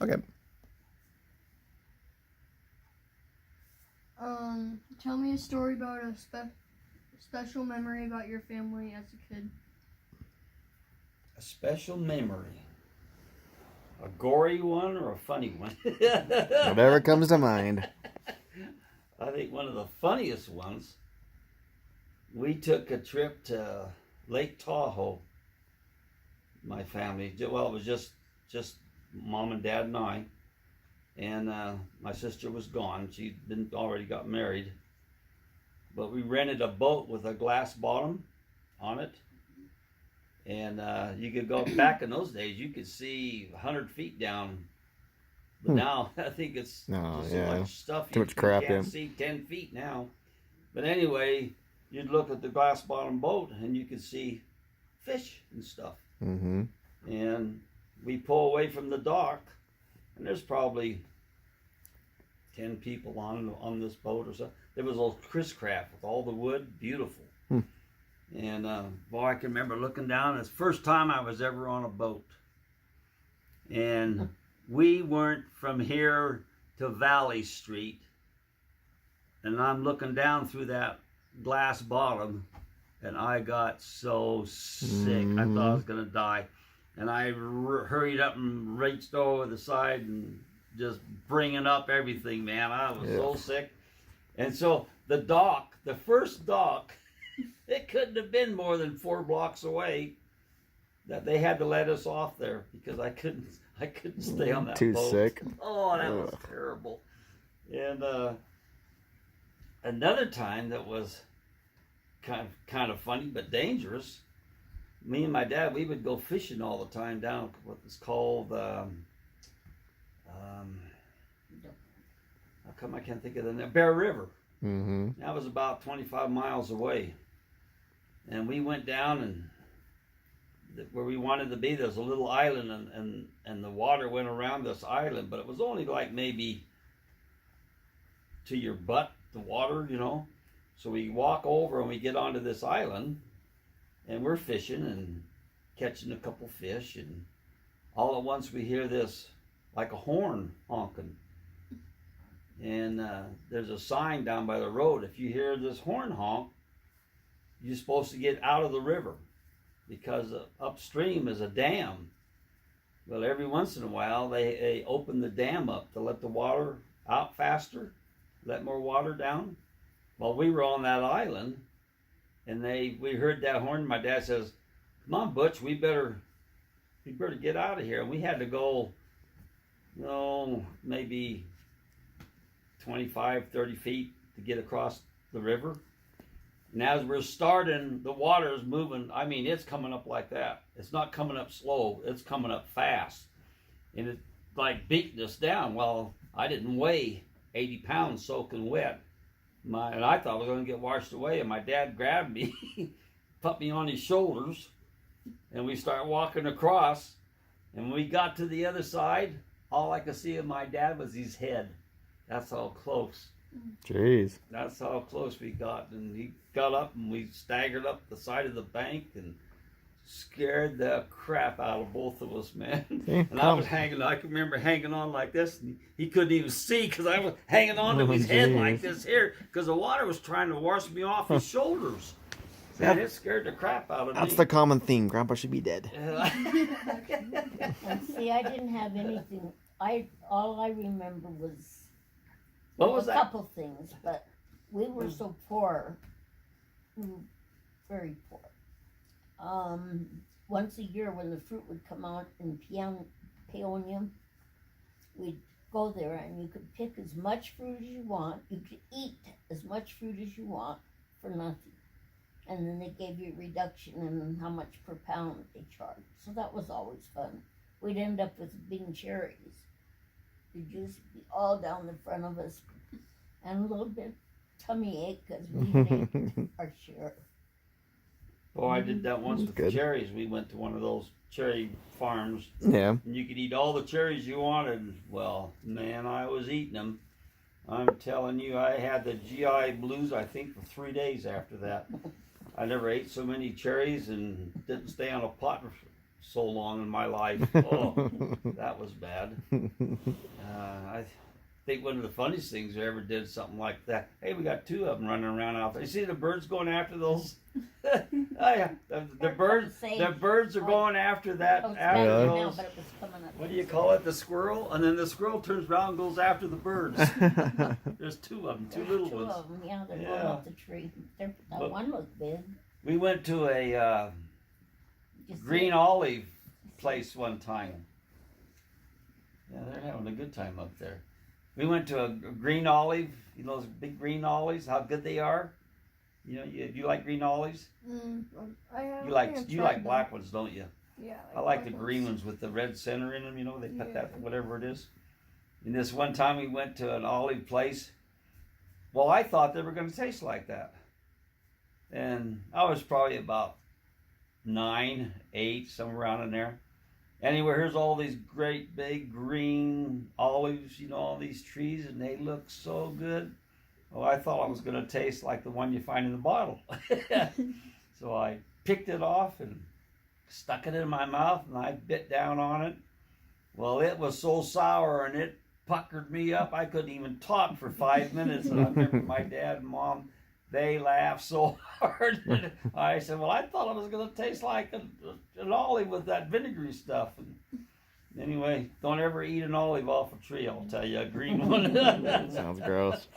Okay. Tell me a story about a special memory about your family as a kid. A special memory. A gory one or a funny one? Whatever comes to mind. I think one of the funniest ones, we took a trip to Lake Tahoe. My family, well, it was just mom and dad and I, and my sister was gone. She'd been already got married, but we rented a boat with a glass bottom on it, and you could go back in those days. You could see 100 feet down, but now I think it's just so much stuff. Too much crap. You can't see 10 feet now. But anyway, you'd look at the glass bottom boat and you could see fish and stuff. Mm-hmm. And we pull away from the dock, and there's probably 10 people on this boat or so. There was a little Chris Craft with all the wood, beautiful. And boy, I can remember looking down. It's the first time I was ever on a boat, and we weren't from here to Valley Street. And I'm looking down through that glass bottom, and I got so sick. I thought I was gonna die. And I hurried up and reached over the side and just bringing up everything, man. I was so sick. And so the dock, the first dock, it couldn't have been more than 4 blocks away, that they had to let us off there because I couldn't stay on that Too boat. sick. Oh, that was terrible. And another time that was kind of funny but dangerous. Me and my dad, we would go fishing all the time down what was called, how come I can't think of the name? Bear River. Mm-hmm. That was about 25 miles away. And we went down, and where we wanted to be, there's a little island, and the water went around this island, but it was only like maybe to your butt, the water, you know. So we walk over and we get onto this island, and we're fishing and catching a couple fish, and all at once we hear this, like a horn honking. And there's a sign down by the road. If you hear this horn honk, you're supposed to get out of the river, because upstream is a dam. Well, every once in a while they open the dam up to let the water out faster, let more water down. Well, we were on that island, and we heard that horn. My dad says, "Come on, Butch, we better get out of here." And we had to go, maybe 25, 30 feet to get across the river. And as we're starting, the water is moving. I mean, it's coming up like that. It's not coming up slow. It's coming up fast. And it's like beating us down. Well, I didn't weigh 80 pounds soaking wet. And I thought I was going to get washed away. And my dad grabbed me, put me on his shoulders, and we started walking across. And when we got to the other side, all I could see of my dad was his head. That's how close. Jeez. That's how close we got. And he got up, and we staggered up the side of the bank and scared the crap out of both of us, man. And I was hanging on. I can remember hanging on like this, and he couldn't even see because I was hanging on to his head like this here, because the water was trying to wash me off his shoulders. Man, it scared the crap out of me. That's the common theme. Grandpa should be dead. And see, I didn't have anything. All I remember was that? Couple things, but we were so poor, very poor. Once a year, when the fruit would come out in Peonia, we'd go there, and you could pick as much fruit as you want. You could eat as much fruit as you want for nothing. And then they gave you a reduction in how much per pound they charged. So that was always fun. We'd end up with bean cherries. The juice would be all down the front of us, and a little bit tummy ache because we ate our share. Oh, I did that once with the cherries. We went to one of those cherry farms. Yeah. And you could eat all the cherries you wanted. Well, man, I was eating them. I'm telling you, I had the GI blues, I think, for 3 days after that. I never ate so many cherries and didn't stay on a pot so long in my life. Oh, that was bad. I think one of the funniest things I ever did something like that. Hey, we got two of them running around out there. You see the birds going after those? Oh, yeah. The birds are going after that. Oh, it's After better now, those. but it was coming up. What do you call it? The squirrel, and then the squirrel turns around and goes after the birds. There's two of them, two little Two ones. of them, yeah, they're going Yeah. up the tree. That But- one was big. We went to a Just green olive place one time. Yeah, they're having a good time up there. We went to a green olive. You know those big green olives? How good they are. You know, you like green olives? I have. You like black ones, don't you? Yeah. I like the green ones with the red center in them. You know, they put that whatever it is. And this one time we went to an olive place. Well, I thought they were going to taste like that. And I was probably about 9, 8, somewhere around in there. Anyway, here's all these great big green olives, you know, all these trees, and they look so good. Well, I thought I was going to taste like the one you find in the bottle. So I picked it off and stuck it in my mouth, and I bit down on it. Well, it was so sour, and it puckered me up. I couldn't even talk for 5 minutes. And I remember my dad and mom, they laughed so hard. And I said, well, I thought it was going to taste like an olive with that vinegary stuff. And anyway, don't ever eat an olive off a tree, I'll tell you, a green one. Sounds gross.